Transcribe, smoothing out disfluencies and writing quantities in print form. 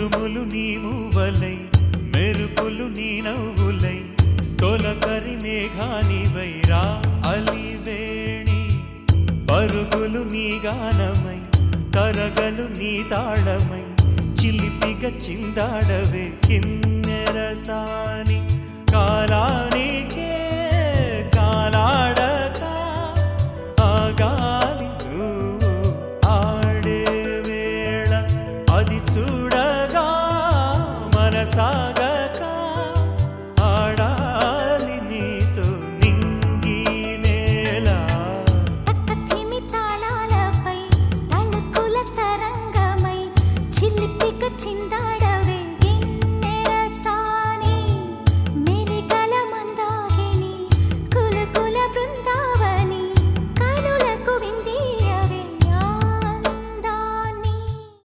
ఉరుములు నీ మూవలై మెరుపులు నీ నవ్వులై తొలకరి మేఘానివై రా అలివేణి పరుగులు నీ గానమై తరగలు నీ తాళమై చిలిపిగా చిందాడవే కిన్నెరసాని కాలానికి